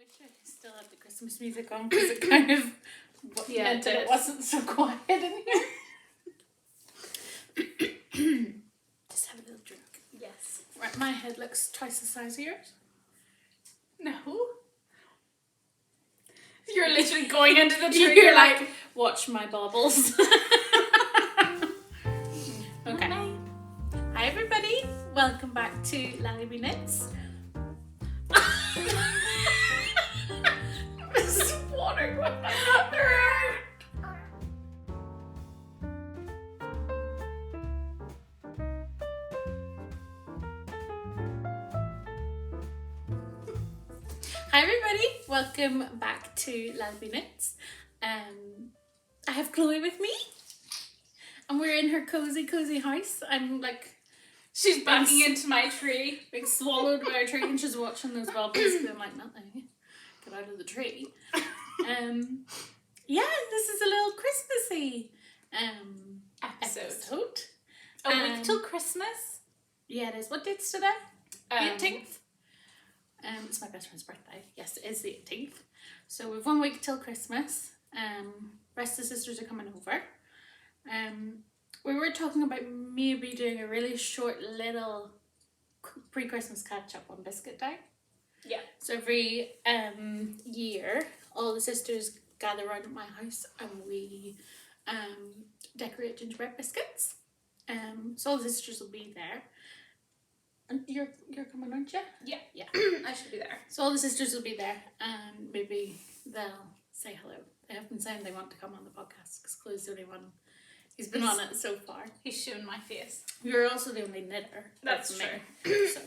wish I still had the Christmas music on because it kind of meant that it wasn't so quiet in here. Just have a little drink. Yes. Right, my head looks twice the size of yours. No. You're literally going into the tree. You're like, watch my baubles. Okay. Hi everybody. Welcome back to Laaleebee Knits. This is water going down her out. Hi everybody, welcome back to Laaleebee Knits. I have Chloe with me, and we're in her cozy house. I'm like, she's backing into my tree. being swallowed by a tree, and she's watching those bubbles. I'm like, nothing. Get out of the tree. Yeah, this is a little Christmassy episode. A week till Christmas. Yeah, it is. What date's today? 18th. 18th. It's my best friend's birthday. Yes, it is the 18th. So we've 1 week till Christmas. Rest of the sisters are coming over. We were talking about maybe doing a really short little pre-Christmas catch-up on Biscuit Day. Yeah. So every year, all the sisters gather around at my house and we decorate gingerbread biscuits. So all the sisters will be there. And you're coming, aren't you? Yeah. Yeah. I should be there. So all the sisters will be there and maybe they'll say hello. They have been saying they want to come on the podcast because Chloe's the only one who's been on it so far. He's showing my face. You're also the only knitter. That's me. true. So,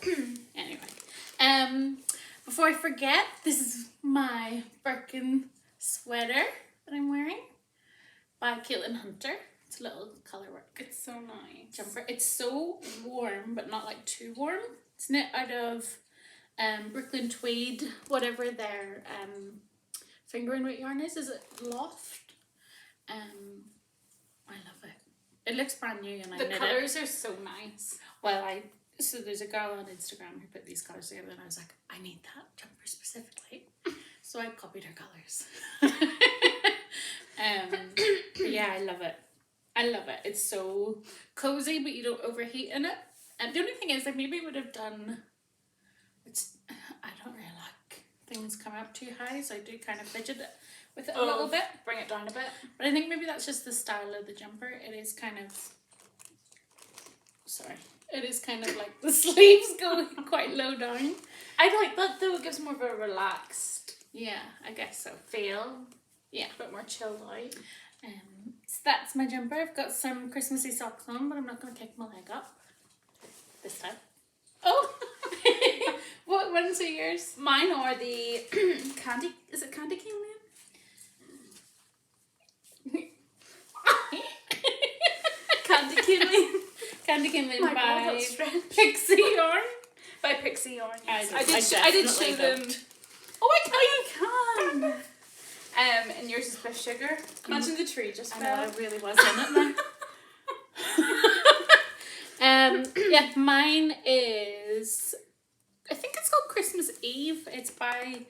anyway. Before I forget, this is my Birkin sweater that I'm wearing by Caitlin Hunter. It's a little colour work. It's so nice. Jumper. It's so warm, but not like too warm. It's knit out of Brooklyn tweed, whatever their finger and weight yarn is. Is it Loft? I love it. It looks brand new and I knit it. The colours are so nice. Well, so there's a girl on Instagram who put these colours together and I was like, I need that jumper specifically. So I copied her colours. But yeah, I love it. It's so cozy, but you don't overheat in it. And the only thing is, I maybe would have done, I don't really like things coming up too high, so I do kind of fidget it with it a little bit. Bring it down a bit. But I think maybe that's just the style of the jumper. It is kind of like the sleeves go quite low down. I like that though, it gives more of a relaxed Yeah, I guess so. feel. Yeah. A bit more chilled out. So that's my jumper. I've got some Christmassy socks on, but I'm not going to kick my leg up this time. Oh! What ones are yours? Mine are the candy cane lane? Candy cane lane by Pixie Yarn. By Pixie Yarn, yes. I did show them. Oh, I can! And yours is Biff Sugar. Imagine the tree just I know, fell. I really was in it now. Yeah, mine is, I think it's called Christmas Eve. It's by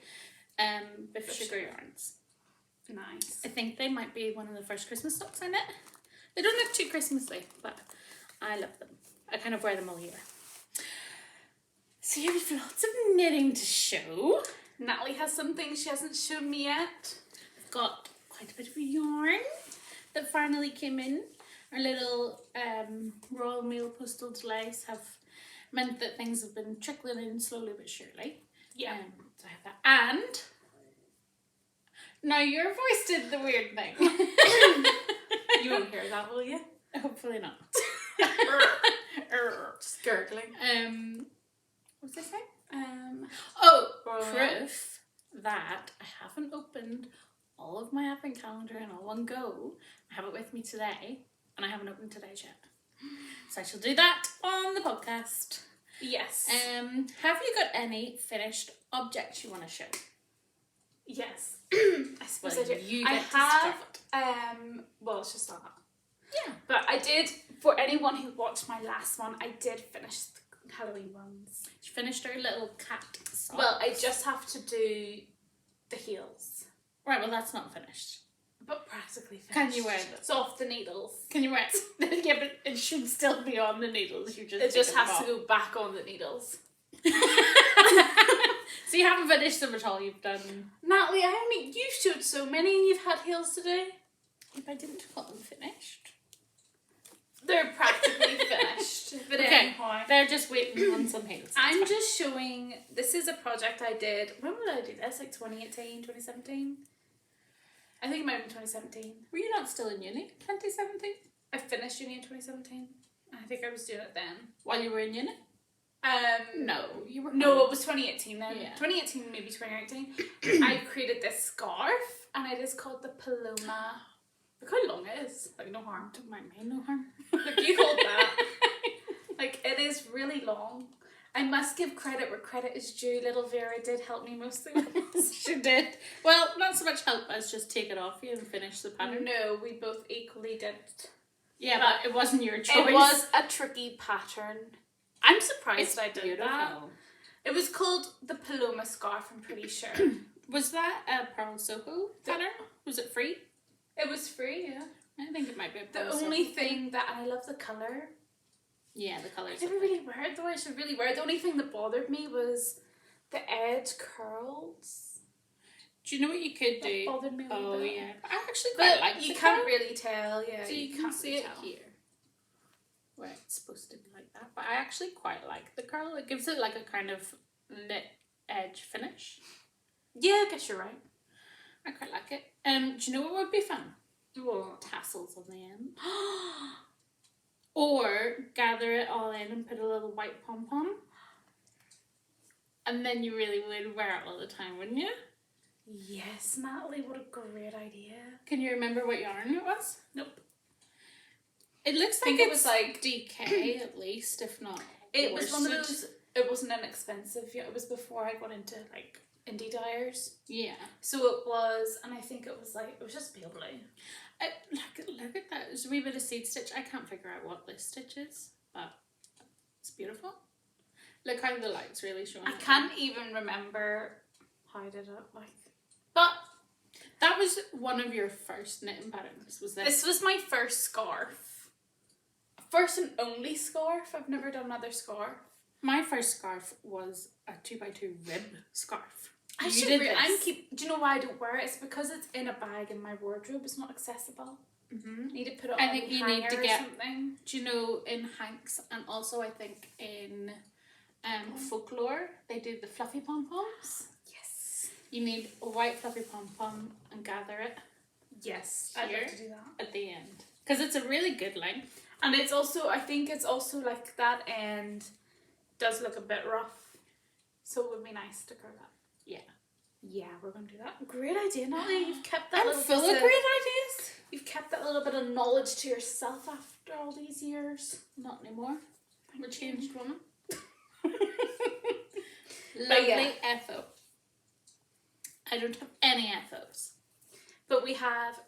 Biff Sugar Yarns. Nice. I think they might be one of the first Christmas socks I knit. They don't look too Christmassy, but I love them. I kind of wear them all year. So yeah, we've lots of knitting to show. Natalie has some things she hasn't shown me yet. I've got quite a bit of yarn that finally came in. Our little Royal Mail postal delays have meant that things have been trickling in slowly but surely. Yeah. So I have that. And now your voice did the weird thing. You won't hear that, will you? Hopefully not. Just gurgling. What's I saying? Royal Proof that I haven't opened all of my advent calendar in all one go. I have it with me today, and I haven't opened today's yet. So I shall do that on the podcast. Yes. Have you got any finished objects you want to show? Yes. I suppose I do. I have, well, it's just that. Yeah. But I did, for anyone who watched my last one, I did finish the Halloween ones. She finished her little cat socks. Well, I just have to do the heels. Right, well that's not finished. But practically finished. Can you wear them? It's off the needles. Can you wear it? Yeah, but it should still be on the needles. It just has to go back on the needles. So you haven't finished them at all, you've done... Natalie, you showed so many and you've had heels today. If I didn't call them finished. They're practically finished. But okay, anyhow. they're just waiting on some heels. I'm just showing, this is a project I did, when did I do this? Like 2018, 2017? I think it might have been 2017. Were you not still in uni? 2017? I finished uni in 2017. I think I was doing it then. While you were in uni? No. You were... No, it was 2018 then. Yeah. 2018, maybe 2019. I created this scarf and it is called the Paloma. Look how long it is. Like, no harm. Don't mind me, no harm. Look, you hold that. Like, it is really long. I must give credit where credit is due. Little Vera did help me mostly with this. She did. Well, not so much help as just take it off you and finish the pattern. No, we both equally did. Yeah, but it wasn't your choice. It was a tricky pattern. I'm surprised I did beautiful. that. It was called the Paloma scarf, I'm pretty sure. Was that a Pearl Soho pattern? Was it free? It was free, yeah. I think it might be a Pearl The Soho only thing that, and I love the colour. Yeah, the colours. I never really wear it though, I should really wear it. The only thing that bothered me was the edge curls. Do you know what you could That do? bothered me a little bit. Yeah. I actually quite But like you the can't colour. really tell, yeah. So you can see it here. Where it's supposed to be like that. But I actually quite like the curl. It gives it like a kind of knit edge finish. Yeah, I guess you're right. I quite like it. Do you know what would be fun? What? Tassels on the end. Or gather it all in and put a little white pom-pom. And then you really would wear it all the time, wouldn't you? Yes, Natalie, what a great idea. Can you remember what yarn it was? Nope. It looks I like think it was like DK at least, if not. It was one of worsted. those. It wasn't inexpensive. Yeah, it was before I got into like indie dyers. Yeah. So it was, and I think it was just pale blue. Look at that. There's a wee bit of seed stitch. I can't figure out what this stitch is, but it's beautiful. Look how the light's really showing. I can't even remember how I did it. Like, but that was one of your first knitting patterns. Was this? This was my first scarf. First and only scarf. I've never done another scarf. My first scarf was a 2x2 rib scarf. Do you know why I don't wear it? It's because it's in a bag in my wardrobe. It's not accessible. Mm-hmm. I need to put it I on think a you hanger need to or get. something. Do you know in Hanks and also I think in Folklore they do the fluffy pom poms. Yes. You need a white fluffy pom pom and gather it. Yes, Here I'd like to do that at the end because it's a really good length. And it's also, I think it's also like that end does look a bit rough, so it would be nice to curl that. Yeah. Yeah, we're gonna do that. Great idea, Natalie. You've kept that. I'm little full of bit great ideas. You've kept that little bit of knowledge to yourself after all these years. Not anymore. I'm a changed woman. But Lovely yeah. FO. I don't have any FOs. But we have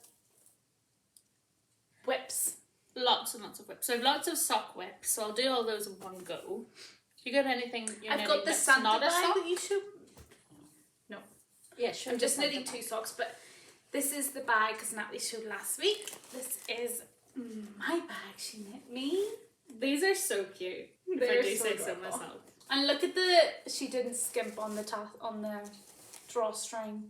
whips. Lots and lots of whips. So I have lots of sock whips, so I'll do all those in one go. You got anything you're I've got the that's Santa not a bag sock? that you should. No. Yeah, sure. I'm just knitting 2 socks, but this is the bag because Natalie showed last week. This is my bag she knit me. These are so cute. They're if I do so say so adorable. myself. And look at she didn't skimp on the drawstring.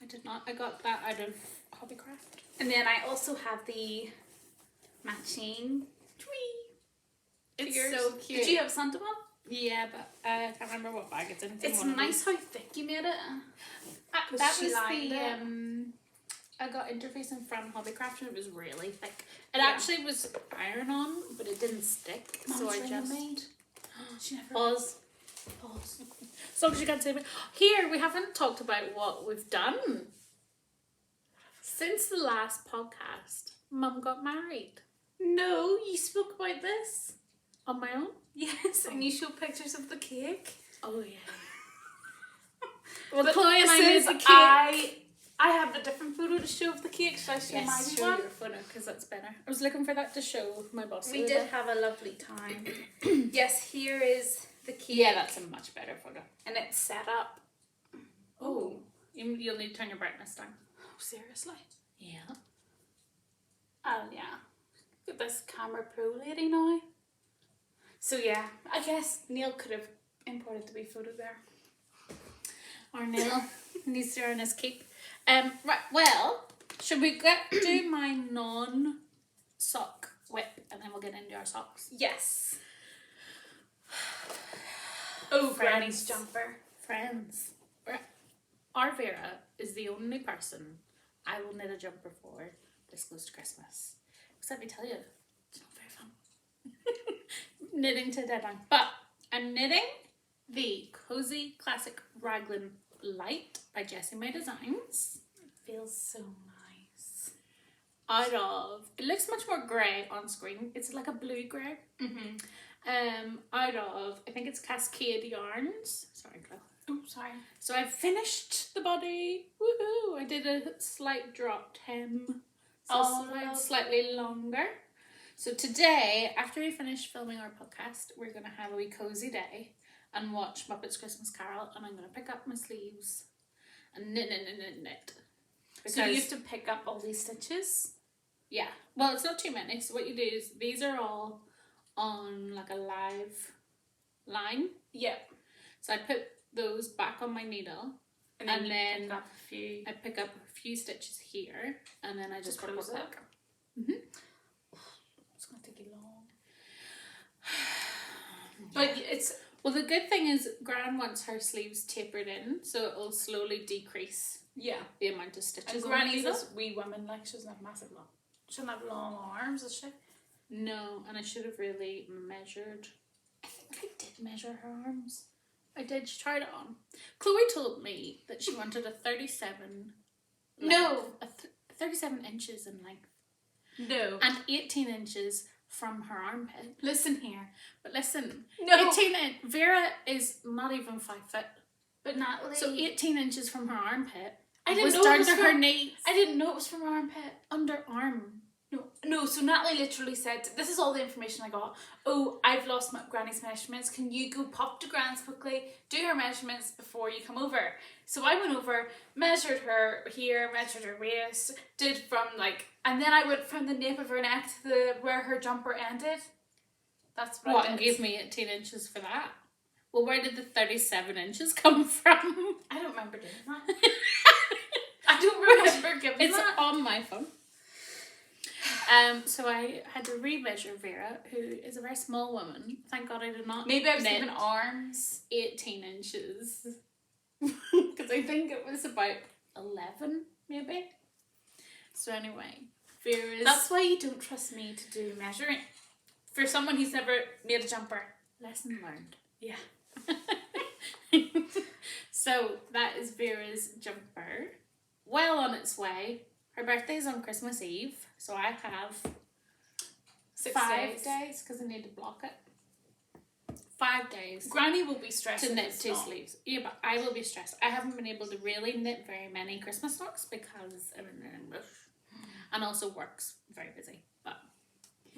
I did not. I got that out of Hobbycraft. And then I also have the matching tree. It's figures. so cute. Did you have Santa one? Yeah, but I can't remember what bag it's in. It's nice how thick you made it. That she was lined the it. I got interfacing from Hobbycraft and it was really thick. It Yeah. actually was iron on, but it didn't stick. Mum's so I ringing just me. She never pause. As long as you can't say it. Here, we haven't talked about what we've done. Since the last podcast, Mum got married. No, you spoke about this. On my own? Yes, and you showed pictures of the cake. Oh, yeah. Well, But Chloe and I made since the cake. I have a different photo to show of the cake. Should I show my Yes, show one? your photo because that's better. I was looking for that to show my boss. We did have a lovely time. Yes, here is the cake. Yeah, that's a much better photo. And it's set up. Oh. You'll need to turn your brightness down. Oh, seriously? Yeah. Oh, yeah. Look at this camera pro lady now. So, yeah, I guess Neil could have imported the wee photo there. Or Neil needs to earn his keep. Right, well, should we do my non-sock whip and then we'll get into our socks? Yes. Oh, Friends. Granny's jumper. Friends. Our Vera is the only person I will knit a jumper for this close to Christmas. Because let me tell you, it's not very fun. Knitting to deadline. But I'm knitting the Cozy Classic Raglan Light by Jessie May Designs. It feels so nice. Out of, it looks much more grey on screen. It's like a blue grey. Out of, I think it's Cascade Yarns. Sorry, Chloe. Oh, sorry. So I finished the body. Woohoo! I did a slight drop hem. So slightly longer. So today, after we finish filming our podcast, we're going to have a wee cozy day and watch Muppets Christmas Carol, and I'm going to pick up my sleeves and knit. So you have to pick up all these stitches? Yeah. Well, it's not too many. So what you do is, these are all on like a live line. Yeah. So I put those back on my needle, and then pick up a few. I pick up a few stitches here, and then I just close it. Mm-hmm. It's going to take you long. But it's... Well, the good thing is Gran wants her sleeves tapered in, so it will slowly decrease the amount of stitches. And Granny's this wee woman, like, she doesn't have massive long. She doesn't have long arms, does she? No, and I should have really measured. I think I did measure her arms. I did. She tried it on. Chloe told me that she wanted a 37. No. 37 inches in length. No. And 18 inches from her armpit. Listen here. But listen. No. 18 Vera is not even 5 foot. But Natalie. So 18 inches from her armpit. I didn't know down it was to from her knees. I didn't know it was from her armpit. Underarm. No, so Natalie literally said, this is all the information I got. Oh, I've lost my Granny's measurements. Can you go pop to Gran's quickly, do her measurements before you come over? So I went over, measured her here, measured her waist, did from like, and then I went from the nape of her neck to where her jumper ended. That's what I And did. gave me 18 inches for that? Well, where did the 37 inches come from? I don't remember doing that. I don't remember giving It's that. on my phone. So I had to re-measure Vera, who is a very small woman. Thank God I did not. Maybe I was knit given arms. 18 inches. Because I think it was about 11, maybe. So anyway, Vera's... That's why you don't trust me to do measuring. For someone who's never made a jumper. Lesson learned. Yeah. So that is Vera's jumper. Well on its way. Her birthday's on Christmas Eve, so I have 5 days because I need to block it. 5 days. Granny will be stressed to if knit it's 2 not. sleeves. Yeah, but I will be stressed. I haven't been able to really knit very many Christmas socks because I'm in a rush. And also work's very busy. But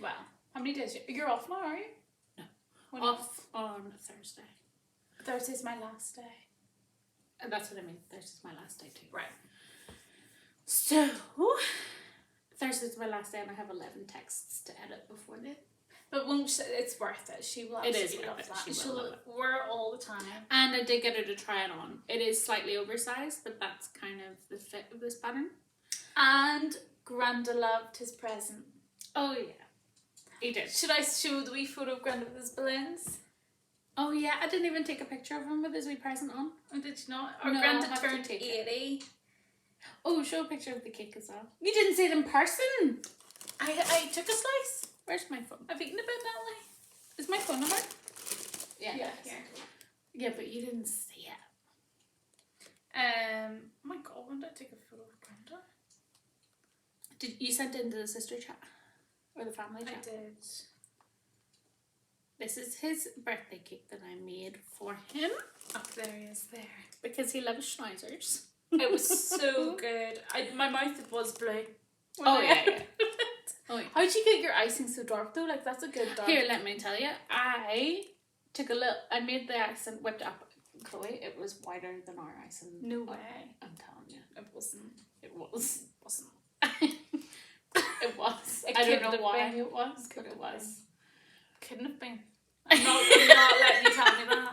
Well, how many days? You're off now, are you? No. When off on Thursday. Thursday's my last day. And that's what I mean. Thursday's my last day too. Right. So, Thursday's my last day and I have 11 texts to edit before then. But won't she, it's worth it. She will It is absolutely worth love it. that. She will love it. Wear it all the time. And I did get her to try it on. It is slightly oversized, but that's kind of the fit of this pattern. And Granda loved his present. Oh yeah, he did. Should I show the wee photo of Granda with his balloons? Oh yeah, I didn't even take a picture of him with his wee present on. Or did you not? Or No, I'll Granda have to turned take 80. Oh, show a picture of the cake as well. You didn't see it in person. I took a slice. Where's my phone? I've eaten a bit, Natalie. Is my phone number? Yeah. Yeah, it is. here. Yeah, but you didn't see it. Oh my god, when did I take a photo of Granda? Did you send it into the sister chat or the family chat? I did. This is his birthday cake that I made for him Up there he is there. because he loves schneizers. It was so good. My mouth was blue. Oh yeah. Oh yeah. How'd you get your icing so dark though? Like that's a good dark. Here, let me tell you. I took a little. I made the icing, whipped it up. Chloe, it was whiter than our icing. No way. I'm telling you. It wasn't. It was. Wasn't. It was. It I don't couldn't know have why been. it was, but Couldn't it have was. Couldn't have been. I'm not letting you tell me that.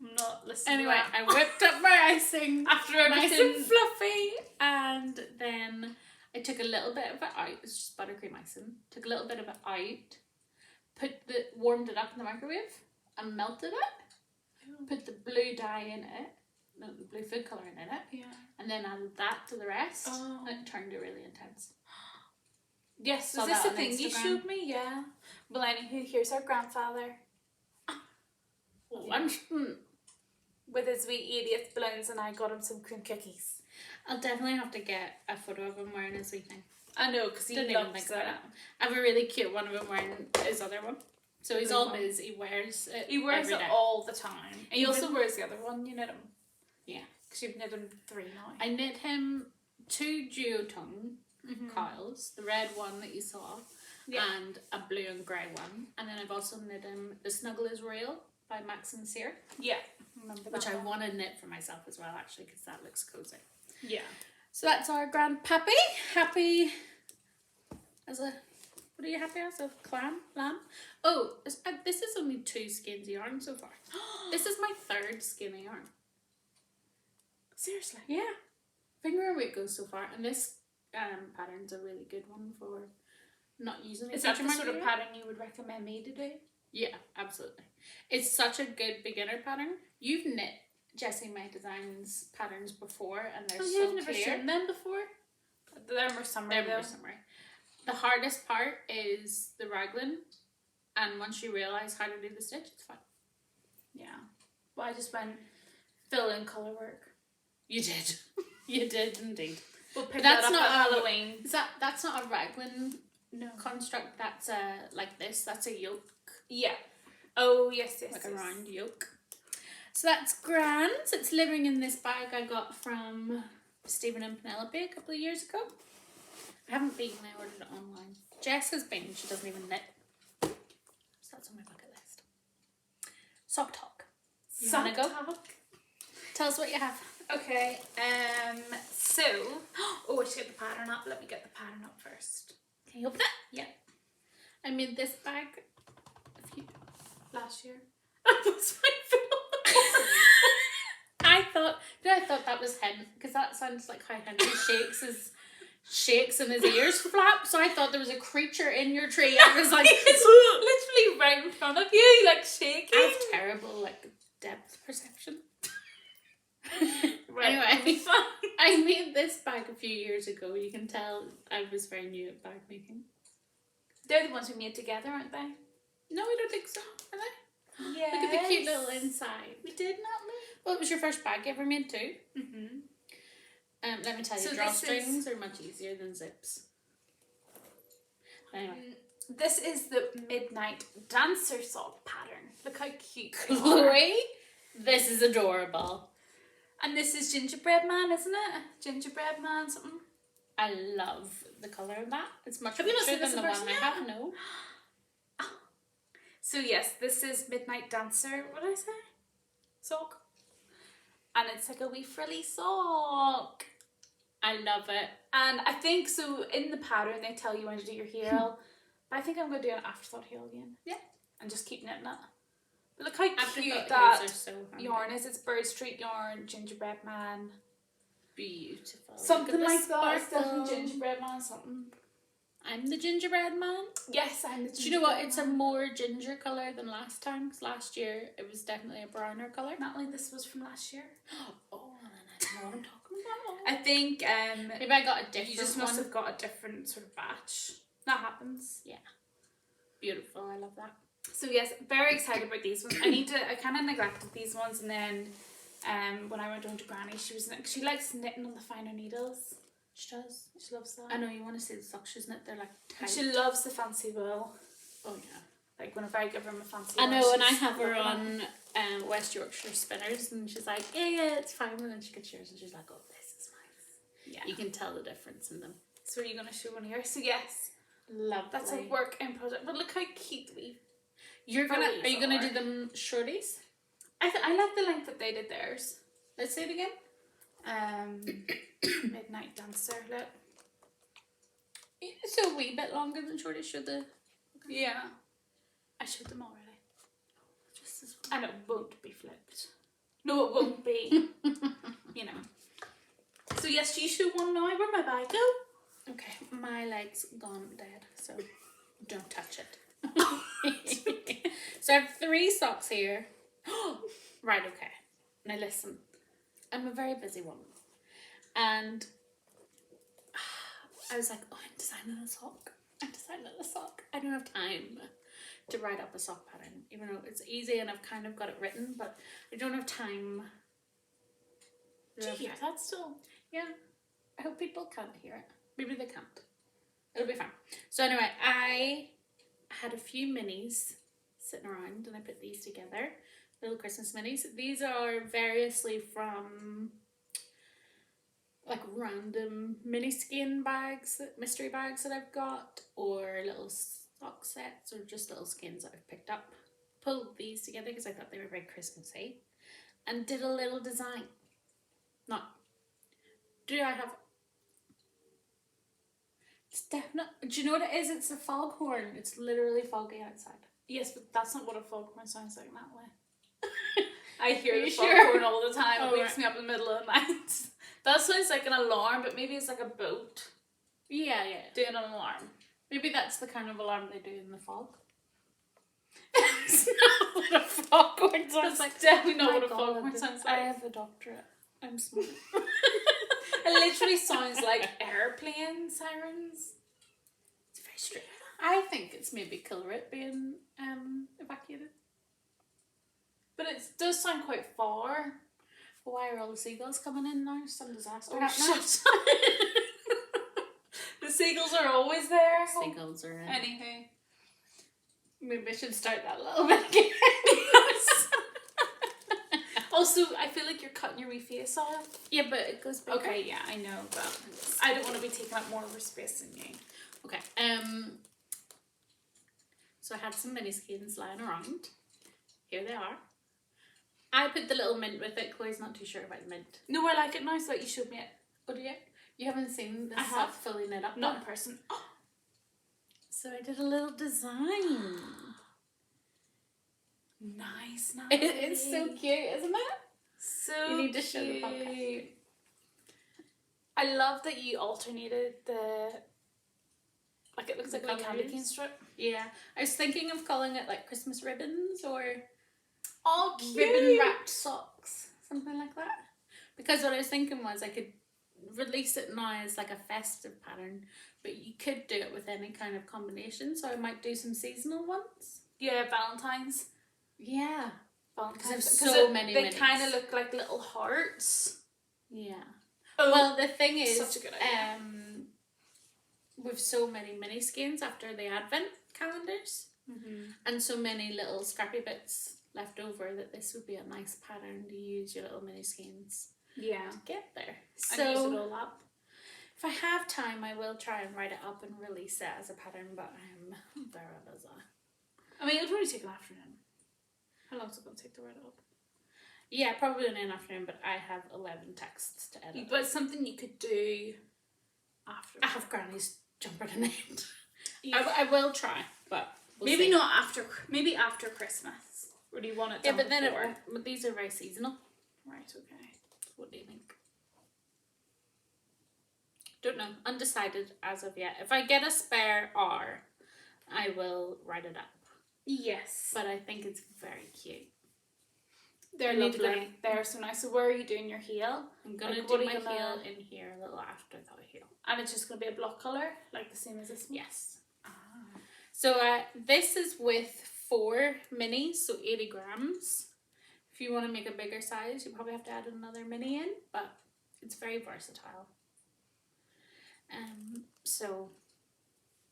I'm not listening Anyway, to that. I whipped up my icing After nice everything. and fluffy, and then I took a little bit of it out. It's just buttercream icing. Took a little bit of it out, warmed it up in the microwave, and melted it. Put the blue dye in it, no, the blue food colouring in it, Yeah. and then added that to the rest. Oh. And it turned it really intense. Yes, Saw is this that the on thing you Instagram. showed me? Yeah. Well, anywho, here's our grandfather with his wee 80th balloons, and I got him some cream cookies. I'll definitely have to get a photo of him wearing his wee thing. I know, because he Didn't even loves think it. about it. I have a really cute one of him wearing his other one. So he's Blue all one. busy. He wears it. He wears every it day. all the time. And he also Even- wears the other one. You knit him. Yeah. Because you've knit him 3 now. I knit him 2 duotone Mhm. coils, the red one that you saw, Yeah. and a blue and grey one. And then I've also knit him The Snuggle is Real by Max and Sear, Yeah. Remember that which I one? want to knit for myself as well, actually, because that looks cozy. Yeah. So that's our grandpappy. Happy as a... What are you happy as? A lamb? Oh, this is only 2 skeins of yarn so far. This is my 3rd skein of yarn. Seriously? Yeah. Finger weight goes so far. And this pattern's a really good one for not using it. Is that the sort of pattern you would recommend me to do? Yeah, absolutely. It's such a good beginner pattern. You've knit Jessie May Designs patterns before, and they're so I've never clear. seen them before. They're more summer They're though. more summery. The hardest part is the raglan, and once you realise how to do the stitch, it's fine. Yeah. Well, I just went fill in colour work. You did. You did indeed. We'll pick That's that up not at a- Halloween. That's not a raglan No. construct, that's like this. That's a yoke. Yeah. Oh, yes. Like a round yoke. So that's grand. It's living in this bag I got from Stephen and Penelope a couple of years ago. I haven't been, I ordered it online. Jess has been, she doesn't even knit. So that's on my bucket list. Sock talk. You wanna go? Talk. Tell us what you have. Okay, so, oh, I should get the pattern up. Let me get the pattern up first. Can you open it? Yeah. I made this bag Last year. That was my film. I thought that was him, because that sounds like how Henry shakes and his ears flap. So I thought there was a creature in your tree. I was like, It's literally right in front of you, like shaking. I have terrible depth perception. Right, Anyway. it'll be fine. I made this bag a few years ago. You can tell I was very new at bag making. They're the ones we made together, aren't they? No, I don't think so. Are they? Yeah. Look at the cute little inside. We did, Natalie. Well, it was your first bag you ever made too. Mm-hmm. Let me tell you, So drawstrings are much easier than zips. Anyway. This is the Midnight Dancer sock pattern. Look how cute they are. Chloe, this is adorable. And this is Gingerbread Man, isn't it? Gingerbread Man something. I love the colour of that. It's much Have you not richer seen this than the in one person I yet? have. No. So yes, this is Midnight Dancer, what did I say? Sock. And it's like a wee frilly sock. I love it. And I think, so in the pattern they tell you when to do your heel. But I think I'm going to do an afterthought heel again. Yeah. And just keep knitting it. But look how Afterthought cute heels that are so handy. yarn is. It's Bird Street yarn, Gingerbread Man. Beautiful. Something Look at like the that. It's sparkle. definitely Gingerbread Man something. I'm the gingerbread man. Yes, I'm the Do you know what? Gingerbread It's a Man. more ginger colour than last time. Because last year it was definitely a browner colour. Natalie, this was from last year. Oh, then I don't know what I'm talking about. I think Maybe I got a different you just one. must have got a different sort of batch. That happens. Beautiful. I love that. So yes, very excited about these ones. I kind of neglected these ones, and then when I went home to Granny, she likes knitting on the finer needles. She does. She loves that. I know you want to see the socks, isn't it? They're like tight. She loves the fancy wool. Oh yeah. Like whenever I give her my fancy I wool, know, and I she's have her loving it. on West Yorkshire spinners, and she's like, yeah, it's fine. And then she gets yours, and she's like, oh, this is nice. Yeah. You can tell the difference in them. So are you going to show one here? So yes, Lovely. that's a work in progress. But look how cute we. Are you gonna are. do them shorties? I like the length that they did theirs. Let's say it again. Midnight Dancer. Look. It's a wee bit longer than Shorty showed the. Yeah. I showed them already. Just as well. And it won't be flipped. No, it won't be. You know. So yes, you show one now. Where'd my bag go? Okay, my leg's gone dead, so don't touch it. So I have 3 socks here. Right, okay. Now listen, I'm a very busy woman, and I was like, oh, I'm designing a sock. I don't have time to write up a sock pattern, even though it's easy and I've kind of got it written, but I don't have time. Do you hear that still? Yeah, I hope people can't hear it. Maybe they can't. It'll be fine. So anyway, I had a few minis sitting around and I put these together. Little Christmas minis. These are variously from like random mini skein bags, mystery bags that I've got, or little sock sets, or just little skeins that I've picked up. Pulled these together because I thought they were very Christmassy, and did a little design. Not. Do I have? It's definitely. Do you know what it is? It's a foghorn. It's literally foggy outside. Yes, but that's not what a foghorn sounds like that way. I hear Are the you foghorn sure? all the time. Oh, It wakes me up in the middle of the night. That sounds like an alarm, but maybe it's like a boat Yeah. doing an alarm. Maybe that's the kind of alarm they do in the fog. That's not what a foghorn sounds like. Definitely not My what a God, foghorn sounds like. I have a doctorate. I'm smart. It literally sounds like airplane sirens. It's very strange. I think it's maybe Kilrit being evacuated. But it does sound quite far. Why are all the seagulls coming in now? Some disaster Oh, happening. shut up. The seagulls are always there. Seagulls are in. Anywho. Maybe I should start that a little bit again. Also, I feel like you're cutting your wee face off. Yeah, but it goes bigger. Okay, yeah, I know, but I don't want to be taking up more of your space than you. Okay. So I had some mini skeins lying around. Here they are. I put the little mint with it. Chloe's not too sure about the mint. No, I like it now, so that you showed me it. Oh, do you? You haven't seen this I have. fully knit up? Not yet? in person. So I did a little design. Nice. It's so cute, isn't it? So You need to show the podcast. cute. I love that you alternated the... Like, it looks like a Colours. candy cane strip. Yeah. I was thinking of calling it like Christmas ribbons or Oh, cute. ribbon wrapped socks. Something like that. Because what I was thinking was I could release it now as like a festive pattern, but you could do it with any kind of combination. So I might do some seasonal ones. Yeah, Valentine's. Yeah. Valentine's. There's so many They minis. kind of look like little hearts. Yeah. Oh, Well, the thing is, such a good idea. with so many mini skeins after the advent calendars and so many little scrappy bits left over, that this would be a nice pattern to use your little mini skeins Yeah. to get there. And use it So all up. if I have time, I will try and write it up and release it as a pattern, but I'm very busy. I mean, it would only take an afternoon. How long is it going to take to write it up? Yeah, probably in an afternoon, but I have 11 texts to edit. But it's something you could do after. I have Granny's jumper to knit. Yeah. I will try, but we'll Maybe see. not after. Maybe after Christmas. Or do you want it Yeah, done but then it before? won't. But these are very seasonal. Right. Okay. What do you think? Don't know. Undecided as of yet. If I get a spare hour, I will write it up. Yes. But I think it's very cute. They're I need to lovely. They're so nice. So where are you doing your heel? I'm gonna Like, do what are my you gonna- heel in here, a little afterthought heel. And it's just going to be a block colour, like the same as this one? Yes. Ah. So this is with 4 minis, so 80 grams. If you want to make a bigger size, you probably have to add another mini in, but it's very versatile. So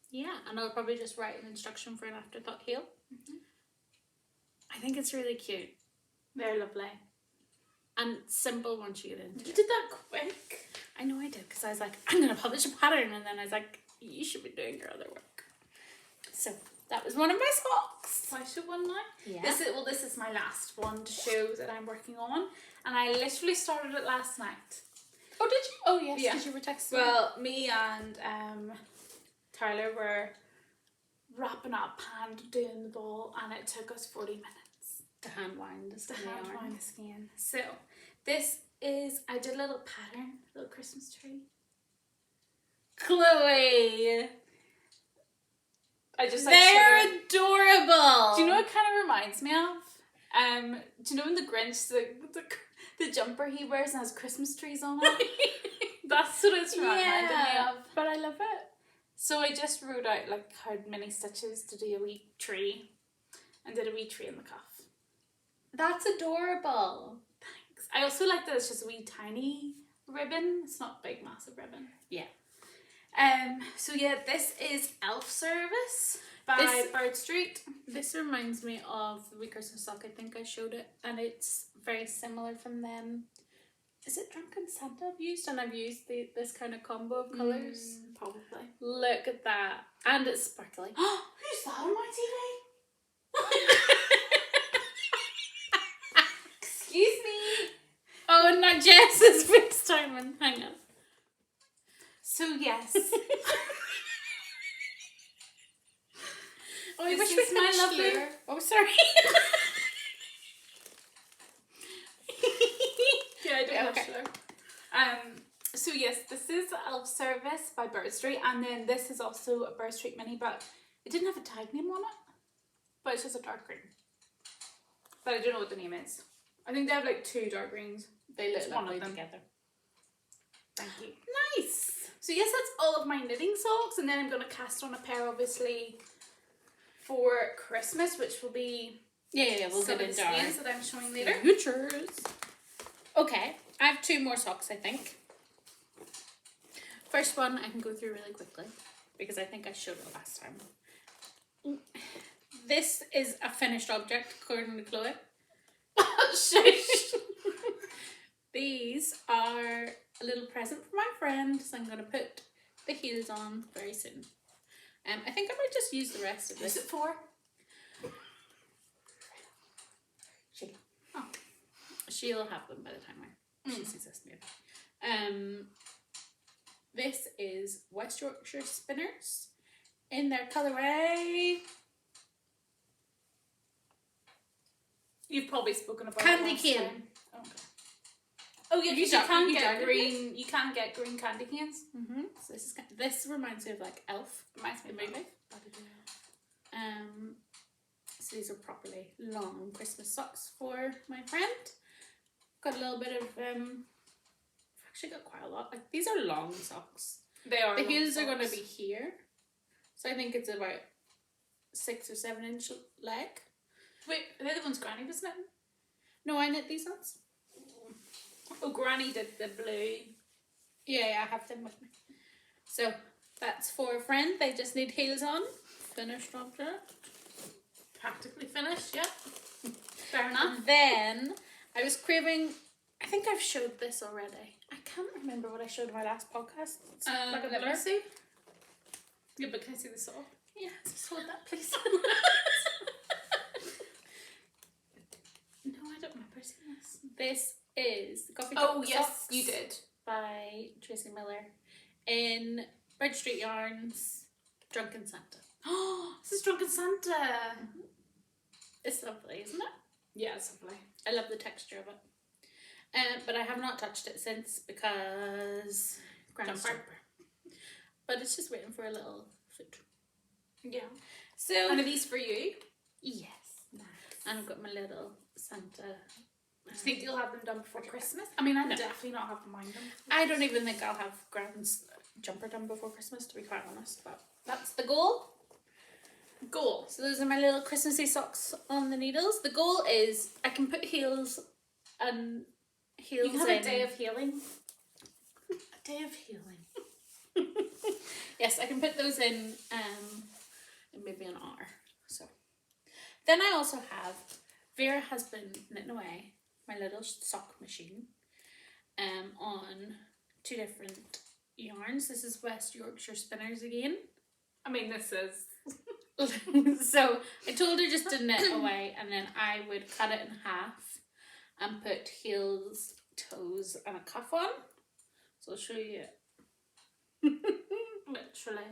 yeah, and I'll probably just write an instruction for an afterthought heel. I think it's really cute They're lovely. and simple once you get into You it. did that quick. I know I did, because I was like, I'm gonna publish a pattern, and then I was like, you should be doing your other work. So That was one of my socks. So I show one now. Yeah. This is my last one to show that I'm working on, and I literally started it last night. Oh, did you? Oh, yes, Yeah. because you were texting. Well, me and Tyler were wrapping up and doing the ball, and it took us 40 minutes to hand wind the to hand wind the skein. So I did a little pattern, a little Christmas tree. Chloe! I just They're adorable! Do you know what it kind of reminds me of? Do you know in the Grinch, the jumper he wears and has Christmas trees on it? That's what it's reminding me of. But I love it. So I just wrote out like how many stitches to do a wee tree, and did a wee tree in the cuff. That's adorable. Thanks. I also like that it's just a wee tiny ribbon. It's not big, massive ribbon. Yeah. So yeah, this is Elf Service by Bird Street. This reminds me of the wee Christmas sock. I think I showed it, and it's very similar from them. Is it Drunken Santa I've used? And I've used this kind of combo of colours. Probably. Look at that. And it's sparkly. Who's that on my TV? Excuse me. Oh, not Jess's FaceTime. Hang on. So yes. Oh, I This wish is we my finished lovely- here. Oh, sorry. Yeah, I don't Yeah, know. okay. So yes, this is Elf Service by Bird Street, and then this is also a Bird Street mini, but it didn't have a tag name on it. But it's just a dark green. But I don't know what the name is. I think they have like 2 dark greens. They look It's one of lovely them. together. Thank you. Nice. So yes, that's all of my knitting socks, and then I'm going to cast on a pair obviously for Christmas, which will be Yeah, we'll some get of the into our skeins that I'm showing later. futures. Okay, I have 2 more socks, I think. First one I can go through really quickly because I think I showed it last time. This is a finished object according to Chloe. Shush. These are a little present for my friend, so I'm going to put the heels on very soon. I think I might just use the rest of Is this. it 4? She'll have them by the time she sees this maybe. This is West Yorkshire Spinners in their colourway You've probably spoken about Candy it last cane. time. Okay. Oh yeah, You you don't- can you get don't, green. You can get green candy canes. So this reminds me of like Elf. Reminds me of Maybe. Elf. So these are properly long Christmas socks for my friend. Got a little bit of I've actually got quite a lot. Like these are long socks. They are. The long heels are going to socks. be here, so I think it's about 6 or 7 inch leg. Wait, are they the ones Granny was knitting? No, I knit these ones. Oh, Granny did the blue. Yeah, I have them with me. So that's for a friend. They just need heels on. Finished object. Practically finished. Yeah. Fair enough. Then I was craving. I think I've showed this already. I can't remember what I showed in my last podcast. It's like a Let blur. me see. Yeah, but can I see the sock? Yeah, just hold that, please. No, I don't remember seeing this. This is the Coffee Oh Cup yes, Socks you did. by Tracy Miller in Bird Street Yarns, Drunken Santa. Oh, this is Drunken Santa. It's lovely, isn't it? Yeah, it's lovely. I love the texture of it. But I have not touched it since because Grandma's Jumper. jumper. But it's just waiting for a little foot. Yeah. So And are these for you? yes, and I've got my little Santa. Do you think you'll have them done before Christmas? I mean, I'm No. definitely not having mine done. I don't even think I'll have Grand's jumper done before Christmas, to be quite honest. But that's the goal. Goal. So those are my little Christmassy socks on the needles. The goal is I can put heels and heels. You can have in. a day of healing. A day of healing. Yes, I can put those in maybe an hour. So then I also have Vera has been knitting away my little sock machine on 2 different yarns. This is West Yorkshire Spinners again. I mean, this is So I told her just to knit away, and then I would cut it in half and put heels, toes, and a cuff on. So I'll show you. Literally.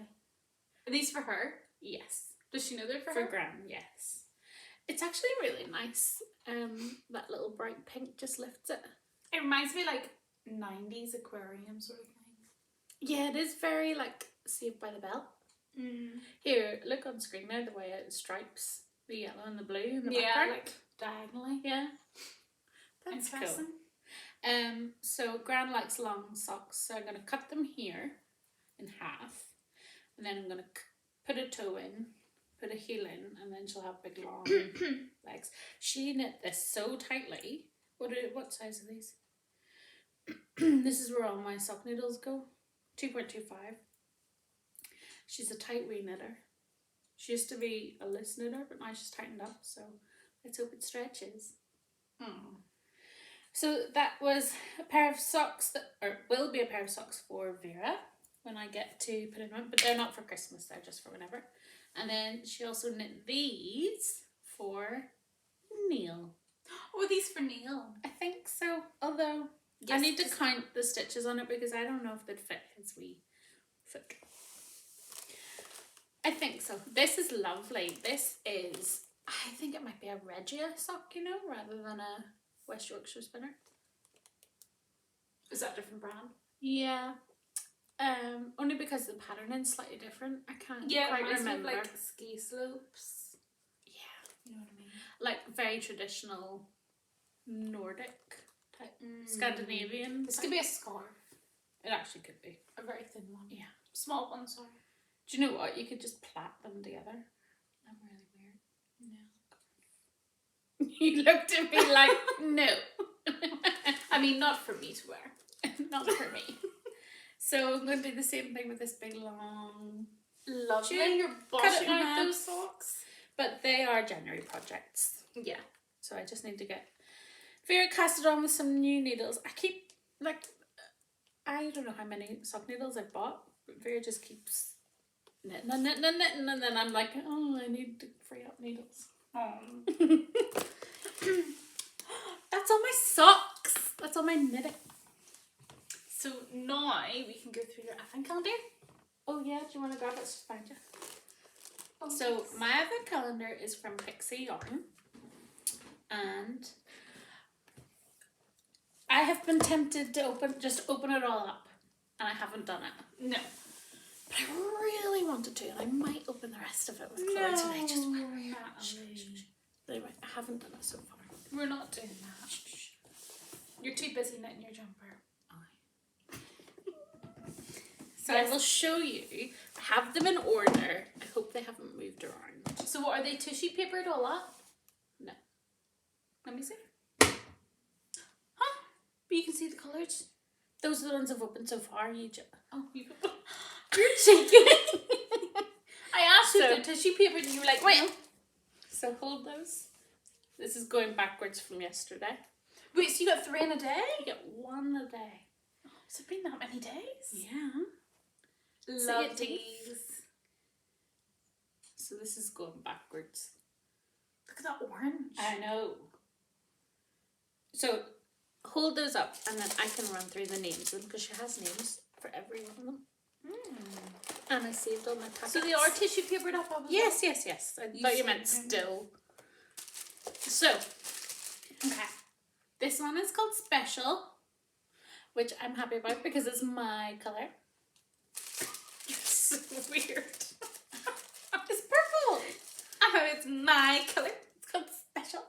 Are these for her? Yes. Does she know they're for For her? Gran, yes. It's actually really nice. That little bright pink just lifts it. It reminds me like 90s aquarium sort of thing. Yeah, it is very like Saved by the Bell. Here, look on screen now the way it stripes the yellow and the blue in the background. Like diagonally. Yeah. That's Interesting. cool. So Gran likes long socks, so I'm going to cut them here in half, and then I'm going to put a toe in, put a heel in, and then she'll have big long legs. She knit this so tightly. What size are these? This is where all my sock needles go. 2.25. She's a tight wee knitter. She used to be a loose knitter, but now she's tightened up, so let's hope it stretches. So that was a pair of socks will be a pair of socks for Vera when I get to put in one, but they're not for Christmas, they're just for whenever. And then she also knit these for Neil. Oh, are these for Neil? I think so, although I need to count the stitches on it because I don't know if they'd fit his wee foot. I think so. This is lovely. This is, I think it might be a Regia sock, rather than a West Yorkshire spinner. Is that a different brand? Yeah. Only because the patterning's slightly different. I can't quite remember. Like ski slopes. Yeah, you know what I mean. Like very traditional Nordic type, Scandinavian. This type. could be a scarf. It actually could be. A very thin one. Yeah. Small one, sorry. Do you know what? You could just plait them together. I'm really weird. No. You looked at me like, no. I mean, not for me to wear. Not for me. So I'm going to do the same thing with this big long... Lovely. June, You're cut boshing it in out half. those socks. But they are January projects. Yeah. So I just need to get Vera cast it on with some new needles. I keep, I don't know how many sock needles I've bought, but Vera just keeps knitting, and then I'm like, oh, I need to free up needles. That's all my socks. That's all my knitting. So now we can go through your advent calendar. Oh yeah, do you want to grab it? It's just behind you. Oh, So yes. my advent calendar is from Pixie Yarn, and I have been tempted to open it all up, and I haven't done it. No. But I really wanted to, and I might open the rest of it with Chloe today. Just but anyway, I haven't done it so far. We're not doing that. You're too busy knitting your jumper. So I will show you. I have them in order. I hope they haven't moved around. So what, are they tissue papered all up? No. Let me see. Huh? But you can see the colours. Those are the ones I've opened so far. You're You're cheeky. I asked you So- if they're tissue papered and you were like, Wait. no. So hold those. This is going backwards from yesterday. Wait, so you got 3 in a day? I get one a day. Has it been that many days? Yeah. Love See it, these. So this is going backwards. Look at that orange. I know. So hold those up and then I can run through the names of them because she has names for every one of them. And I saved all my packets. So they are tissue papered up, obviously? Yes. I thought you meant still. So, okay. This one is called Special, which I'm happy about because it's my colour. So weird. It's purple. Oh, it's my colour. It's called Special.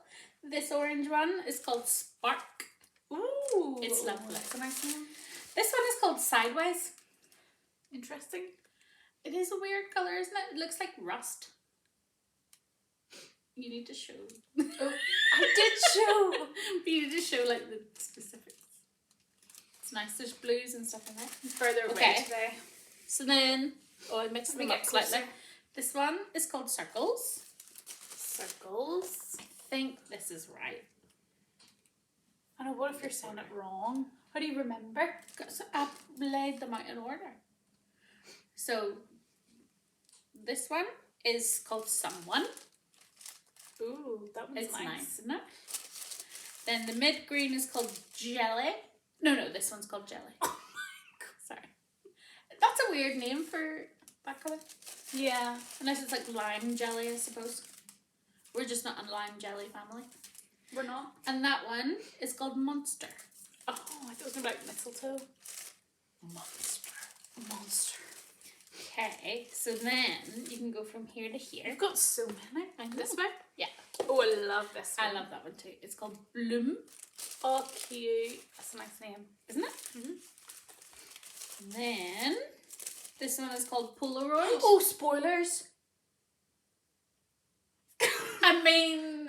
This orange one is called Spark. Ooh. It's lovely. That's a nice one. This one is called Sideways. Interesting. It is a weird colour, isn't it? It looks like rust. You need to show. Oh, I did show. But you need to show like the specifics. It's nice. There's blues and stuff in there. Further away Okay. today. So then, I mixed Let me them up get slightly. closer. This one is called Circles. Circles. I think this is right. I know, what if you're saying it wrong? How do you remember? So I laid them out in order. So this one is called Someone. Ooh, that one's It's nice, isn't it? Then the mid green is called Jelly. No, this one's called Jelly. Oh my god. Sorry. That's a weird name for that colour. Yeah. Unless it's like lime jelly, I suppose. We're just not a lime jelly family. We're not. And that one is called Monster. Oh, I thought it was going to be like mistletoe. Monster. Okay, so then you can go from here to here. You've got so many. I know. This way? Yeah. Oh, I love this one. I love that one too. It's called Bloom. Oh, cute. That's a nice name. Isn't it? Mm-hmm. Then this one is called Polaroid. Oh, spoilers. I mean,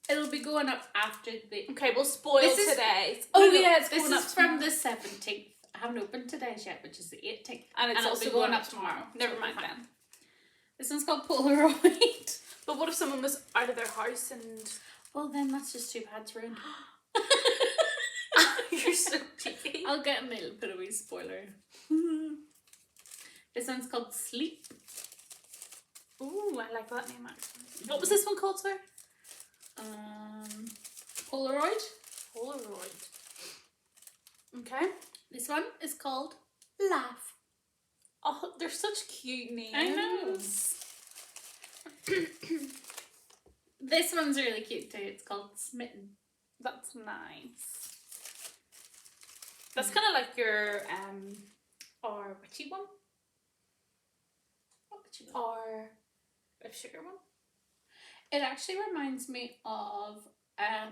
it'll be going up after the... Okay, we'll spoil This is- today. Oh, No, yeah, it's this going is up from tomorrow. the 17th. I haven't opened today's yet, which is the 18th. And it's it'll also be going up tomorrow. Never So mind fine. then. This one's called Polaroid. But what if someone was out of their house and... Well, then that's just too bad to ruin. You're so cheeky. I'll get a little bit of a spoiler. This one's called Sleep. Ooh, I like that name actually. What was this one called, sir? Polaroid. Polaroid. Okay. This one is called Laugh. Oh, they're such cute names. I know. This one's really cute too. It's called Smitten. That's nice. That's kind of like your or witchy one, What would you call or a sugar one. it? It actually reminds me of a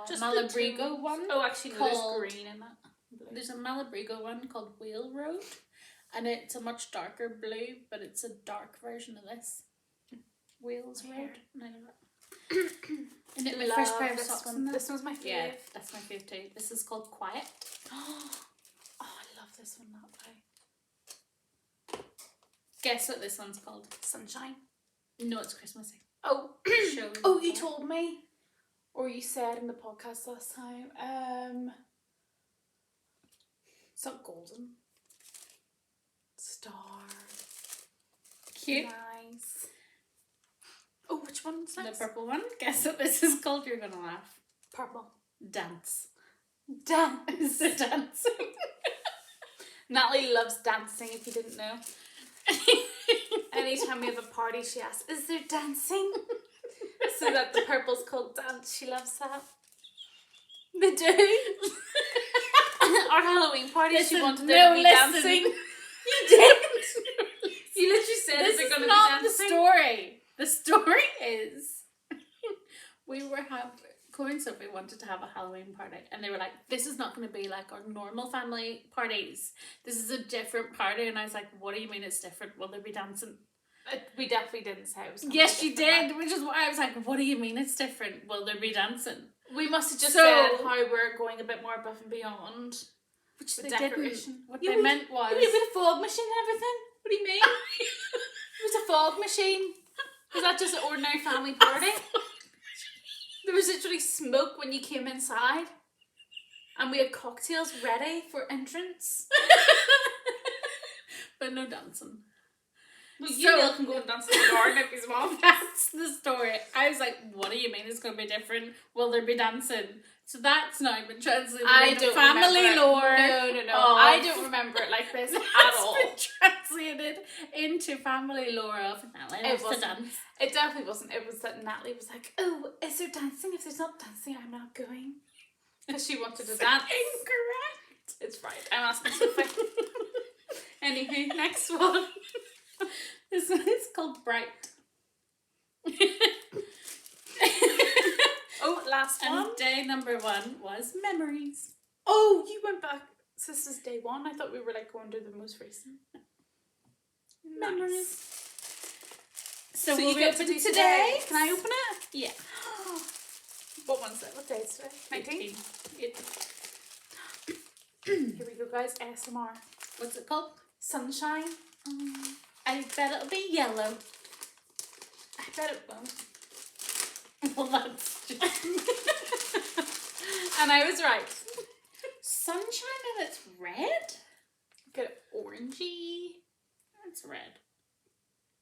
Just the Malabrigo two. one. Oh, actually, no, called- there's green in that. Blue. There's a Malabrigo one called Whale Road, and it's a much darker blue, but it's a dark version of this. Whales Weird. Road. And I love it. And it my first pair of this socks one. in that. This one's my fave. Yeah, that's my fave too. This is called Quiet. Oh, I love this one that way. Guess what this one's called? Sunshine. No, it's Christmassy. Oh, Show oh, you colour. told me, or you said in the podcast last time. It's not golden. Star. Cute. Nice. Oh, which one's The next? purple one. Guess what this is called? You're gonna laugh. Purple. Dance. Dance. The dancing. Natalie loves dancing, if you didn't know. Anytime we have a party, she asks, is there dancing? So that the purple's called dance. She loves that. They do. Our Halloween party, she Listen, wanted no, there to be listen. dancing. You did. You literally said, This is there is going to be not the dancing? story. The story is we were Corey and Sophie wanted to have a Halloween party, and they were like, this is not going to be like our normal family parties. This is a different party. And I was like, what do you mean it's different? Will there be dancing? We definitely didn't say it was gonna Yes, be you different, did, which is why I was like, what do you mean it's different? Will there be dancing? but we must have just So- said how we're going a bit more above and beyond. Which The they decoration. didn't. What Yeah, they we meant was... You mean a fog machine and everything? What do you mean? It was a fog machine. Was that just an ordinary family party? There was literally smoke when you came inside. And we had cocktails ready for entrance. But no dancing. Well, you So- Neil can go and dance in the garden if he's mom. That's the story. I was like, what do you mean it's going to be different? Will there be dancing? So that's now been translated into family remember it. lore. No. of- I don't remember it like this at all. It's been translated into family lore of Natalie It loves to wasn't. dance. It definitely wasn't. It was that Natalie was like, oh, is there dancing? If there's not dancing, I'm not going. Because she wanted to dance. Incorrect. It's right. I'm asking Sophie. Anywho, next one. This one is called Bright. Oh, last one. And day number 1 was Memories. Oh, you went back. So this is day 1. I thought we were like going to the most recent. Memories. Nice. So you will we get to open do today? Can I open it? Yeah. What one's it? What day is today? 19? 18. Here we go, guys. ASMR. What's it called? Sunshine. I bet it'll be yellow. I bet it won't. Well, that's just... And I was right. Sunshine and it's red? Get it orangey. It's red.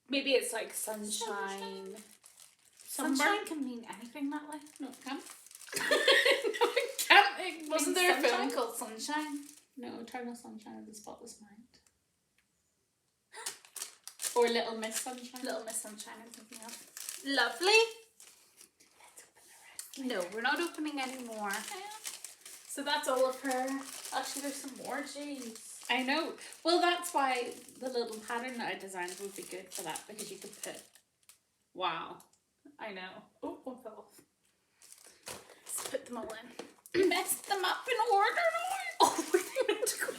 Maybe it's like sunshine. Sunshine can mean anything that way. No, it can't. No, it can't. It Wasn't means there a film sunshine. called Sunshine? No, Eternal Sunshine of the Spotless Mind. Or Little Miss Sunshine. Little Miss Sunshine and something else. Lovely. Let's open the rest. No, we're not opening anymore. So that's all of her. Actually, there's some more. Jeez. I know. Well, that's why the little pattern that I designed would be good for that, because you could put. Wow. I know. Oh, one fell off. Let's put them all in. You messed them up in order. Oh, we're meant to go.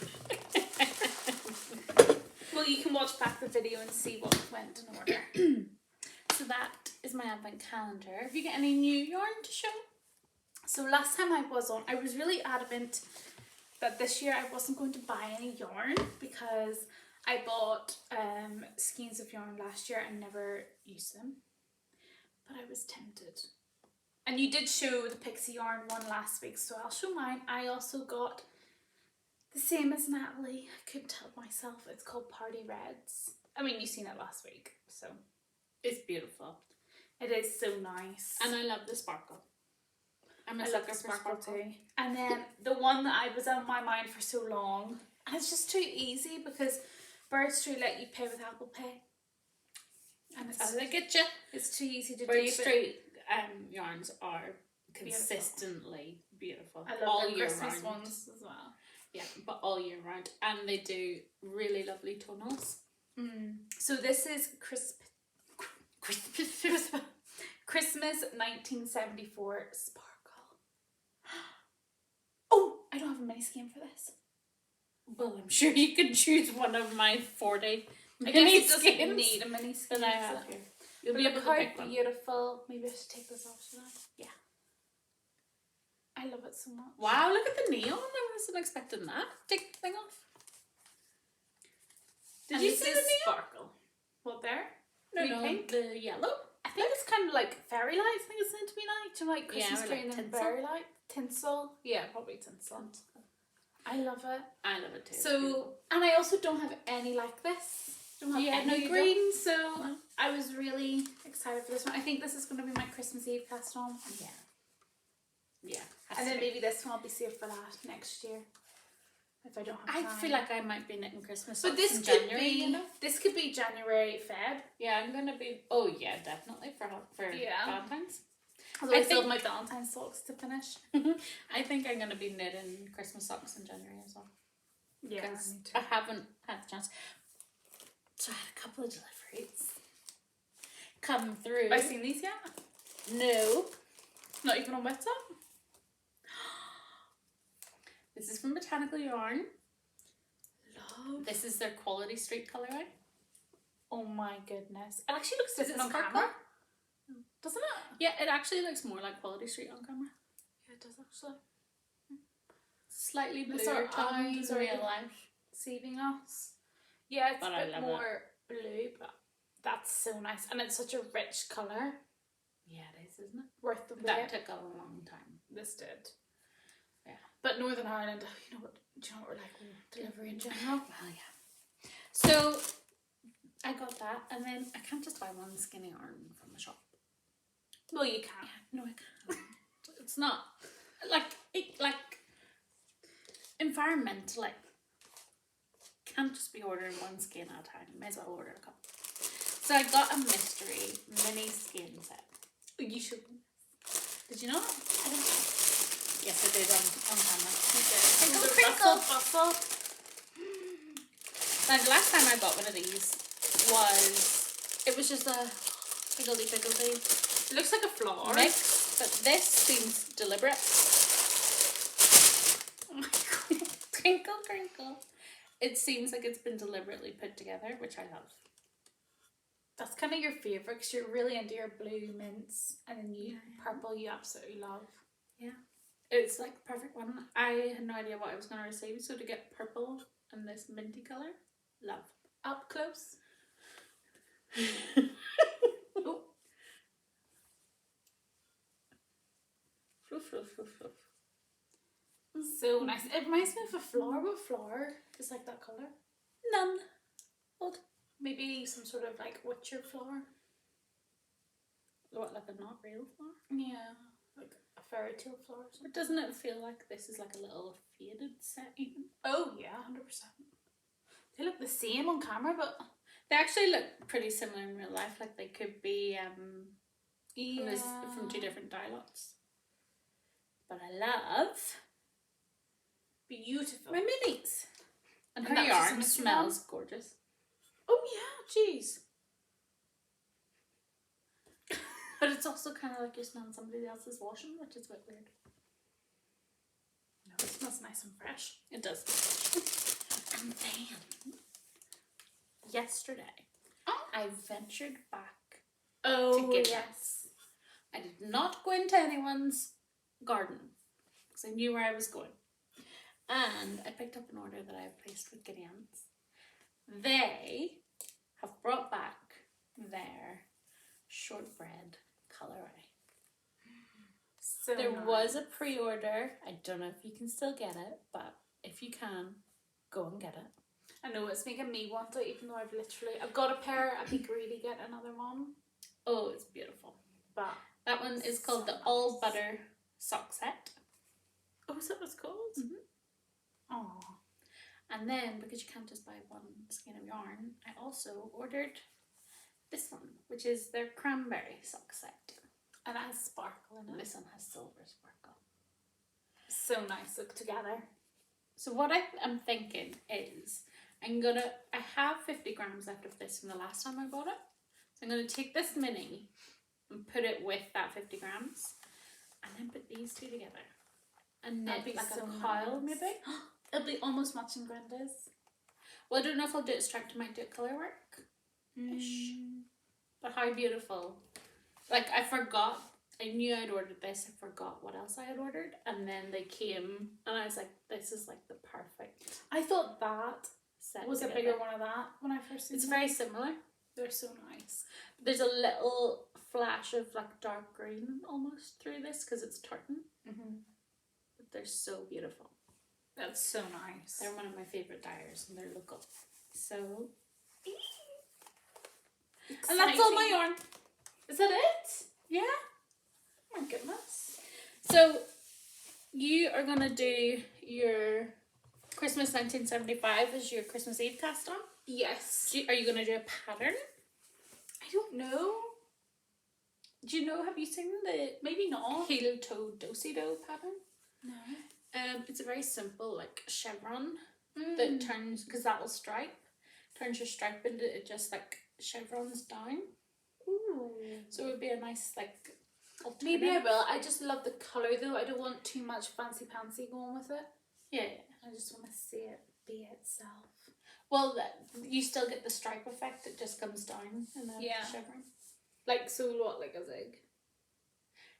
Well, you can watch back the video and see what went in order. So that is my advent calendar. Have you got any new yarn to show? So last time I was on, I was really adamant that this year I wasn't going to buy any yarn because I bought skeins of yarn last year and never used them. But I was tempted. And you did show the pixie yarn one last week, so I'll show mine. I also got the same as Natalie. I couldn't help myself. It's called Party Reds. I mean, you've seen it last week, so. It's beautiful. It is so nice. And I love the sparkle. I'm a I sucker love the for sparkle sparkle too. And then the one that I was on my mind for so long, and it's just too easy because Bird Street let you pay with Apple Pay. And How did I get you? it's too easy to Bird do. Street yarns are consistently beautiful. I love all all year Christmas round. ones as well. Yeah, but all year round. And they do really lovely tonals. So this is Christmas 1974 Sparkle. Oh, I don't have a mini skein for this. Well, I'm sure you could choose one of my 40 I mini guess it doesn't skins need a mini skein. that I have here. You'll But be able look to how pick one. beautiful. Maybe I should take this off, should I? Yeah. I love it so much. Wow, look at the neon. I wasn't expecting that. Take the thing off. Did And you this see is the neon? Sparkle. What there? No, Green no, pink? the yellow. I think it's kind of like fairy lights. I think it's meant to be like, do you know, like Yeah, Christmas or tree like and then tinsel. fairy light. Tinsel. Yeah, probably tinsel. I love it. I love it too. It's So, beautiful. and I also don't have any like this. Don't have Yeah, no, any you green, so No. I was really excited for this one. I think this is going to be my Christmas Eve cast on. Yeah. Yeah. And then maybe this one I'll be saved for that next year. If I don't have I time. feel like I might be knitting Christmas But socks this in could January, be, you know? this could be January, Feb. Yeah, I'm gonna be. Oh yeah, definitely for Yeah. Valentine's. Although I I still think- have my Valentine's socks to finish. I think I'm gonna be knitting Christmas socks in January as well. Yeah, Because me too. I haven't had the chance. So I had a couple of deliveries come through. Have I seen these yet? No. Not even on WhatsApp? This is from Botanical Yarn. Love. This is their Quality Street colorway. Oh my goodness. It actually looks Is it different on sparkle? camera. Doesn't it? Yeah, it actually looks more like Quality Street on camera. Yeah, it does actually. Slightly It's bluer our toned eyes in are real life. Deceiving us. Yeah, it's But a I bit love more blue, but that's so nice. And it's such a rich colour. Yeah, it is, isn't it? Worth the wait. That took a long time. This did. Yeah. But Northern Ireland, you know what? Do you know what we're like with delivery in general? Well, yeah. So I got that, and then I can't just buy one skinny yarn from the shop. Well, you can. No, I can't. It's not like environmentally. Can't just be ordering one skein at a time. May as well order a couple. So I got a mystery mini skein set. You should. Did you not? I don't know. Yes, I did on camera. Crinkle, Crinkle, bustle. Now the last time I bought one of these it was just a higgledy-piggledy It looks like a flower. mix, but this seems deliberate. Oh my god. Crinkle, crinkle. It seems like it's been deliberately put together, which I love. That's kind of your favourite because you're really into your blue mints and then you purple you absolutely love. Yeah. It's like the perfect one. I had no idea what I was going to receive, so to get purple and this minty colour, love. Up close. Oh. Fluff, fluff, fluff, fluff. So nice. It reminds me of a flower. What flower is like that colour? None. Hold. Maybe some sort of like witcher flower. What, like a not real flower? Yeah, like a fairy tale flower. Or something. But doesn't it feel like this is like a little faded set even? Oh yeah, 100%. They look the same on camera, but they actually look pretty similar in real life. Like they could be from two different dye lots. But I love beautiful. my minis. And her that's just yarn a mystery smells gorgeous. Oh yeah, jeez. But it's also kind of like you're smelling somebody else's washing, which is a bit weird. No, it smells nice and fresh. It does. And then, yesterday, I ventured back to Gideon's. Yes. I did not go into anyone's garden because I knew where I was going. And I picked up an order that I have placed with Gideon's. They have brought back their shortbread colourway. So There nice. was a pre-order. I don't know if you can still get it, but if you can, go and get it. I know it's making me want it, even though I've got a pair. I'd be greedy to get another one. Oh, it's beautiful. But That one is called so the All Butter Sock Set. oh, is that what it's called? Mhm. Oh, And then, because you can't just buy one skein of yarn, I also ordered this one, which is their cranberry sock set. and it has sparkle in And it. this one has silver sparkle. So nice, look together. So what I'm thinking is, I have 50 grams left of this from the last time I bought it. So I'm going to take this mini and put it with that 50 grams and then put these two together. And knit That'd be like so a coil nice. maybe. It'll be almost matching Brenda's. Well, I don't know if I'll do it striped, I might do it colour work. Ish. But how beautiful. Like I forgot, I knew I'd ordered this, I forgot what else I had ordered, and then they came and I was like, this is like the perfect I thought that set. was a together. bigger one of that when I first seen It's them. very similar. They're so nice. There's a little flash of like dark green almost through this because it's tartan, but they're so beautiful. That's so nice. They're one of my favourite dyers and they're local. So, and that's all my yarn. Is that it? Yeah. Oh my goodness. So, you are going to do your Christmas 1975 as your Christmas Eve cast on. Yes. Are you going to do a pattern? I don't know. Do you know, have you seen the Maybe not. heel toe do-si-do pattern? No. It's a very simple like chevron that turns, because that will stripe, turns your stripe into it just like chevrons down. Ooh. So it would be a nice like alternative. Maybe I will. I just love the colour though. I don't want too much fancy pantsy going with it. Yeah. I just want to see it be itself. Well, you still get the stripe effect. It just comes down in the chevron. Like, so what, like a zig?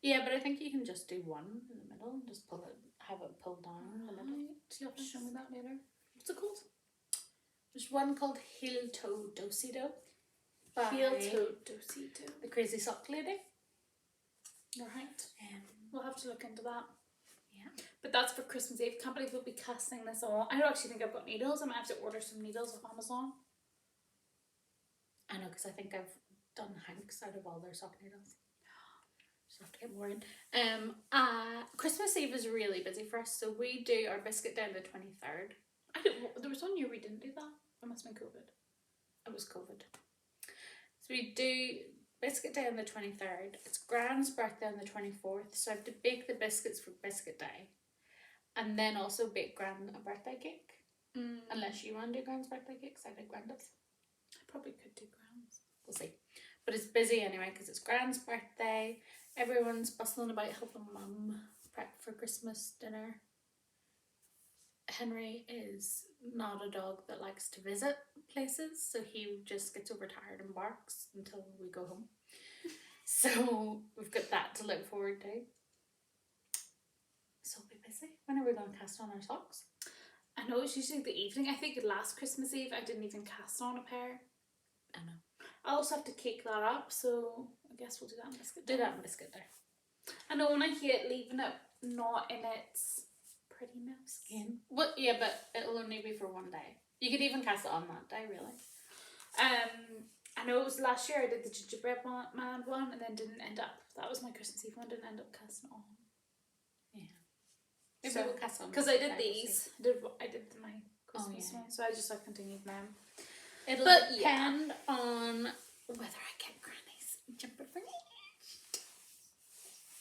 Yeah, but I think you can just do one in the middle and just pull it, have it pulled down in the middle. Do you have to show me that later? What's it called? There's one called heel toe do-si-do. Heel toe do-si-do. The Crazy Sock Lady. Right. We'll have to look into that. Yeah. But that's for Christmas Eve. Can't believe we'll be casting this on. I don't actually think I've got needles. I might have to order some needles off Amazon. I know, because I think I've done hanks out of all their sock needles. Just have to get more in. Christmas Eve is really busy for us, so we do our biscuit day on the 23rd. There was one year we didn't do that. It must have been COVID. It was COVID. So we do biscuit day on the 23rd. It's Gran's birthday on the 24th, so I have to bake the biscuits for biscuit day. And then also bake Gran a birthday cake. Unless you want to do Gran's birthday cake, because I did Granda's. I probably could do Gran's. We'll see. But it's busy anyway, because it's Gran's birthday. Everyone's bustling about helping Mum prep for Christmas dinner. Henry is not a dog that likes to visit places, so he just gets overtired and barks until we go home. So we've got that to look forward to. So we'll be busy. When are we going to cast on our socks? I know it's usually the evening. I think last Christmas Eve I didn't even cast on a pair. I know. I also have to cake that up, so I guess we'll do that in biscuit day. Do that in biscuit day. I know, when I hate leaving it not in its prettiness. Well, yeah, but it'll only be for one day. You could even cast it on that day, really. I know it was last year I did the gingerbread man one and then didn't end up. That was my Christmas Eve one. Didn't end up casting it on. Yeah. Maybe So, we'll cast on. because I did We'll see. these. I did my Christmas one, so I just continued them. It'll But, depend on whether I get Granny's jumper for me.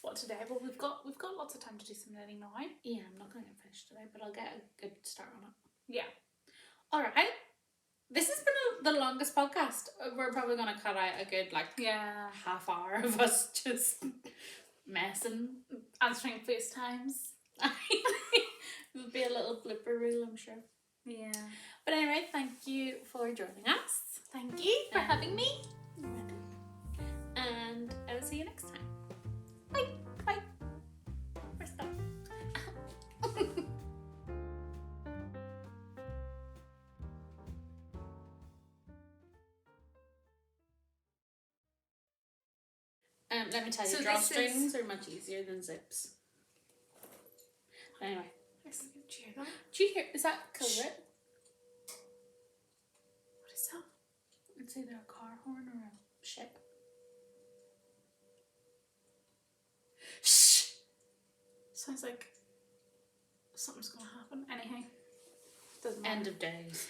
What today? Well, we've got lots of time to do some knitting now. Yeah, I'm not going to get finished today, but I'll get a good start on it. Yeah. All right. This has been the longest podcast. We're probably going to cut out a good half hour of us just messing, Answering FaceTimes. It'll be a little blooper reel, I'm sure. Yeah. But anyway, thank you for joining us. Thank you for having me. You're welcome. And I'll see you next time. Bye. Bye. We're stuck. Let me tell you, So drawstrings are much easier than zips. Anyway. Do you hear? Is that culvert? What is that? It's either a car horn or a ship. Shh! Sounds like something's gonna happen. Anyhow. Doesn't matter. End of days.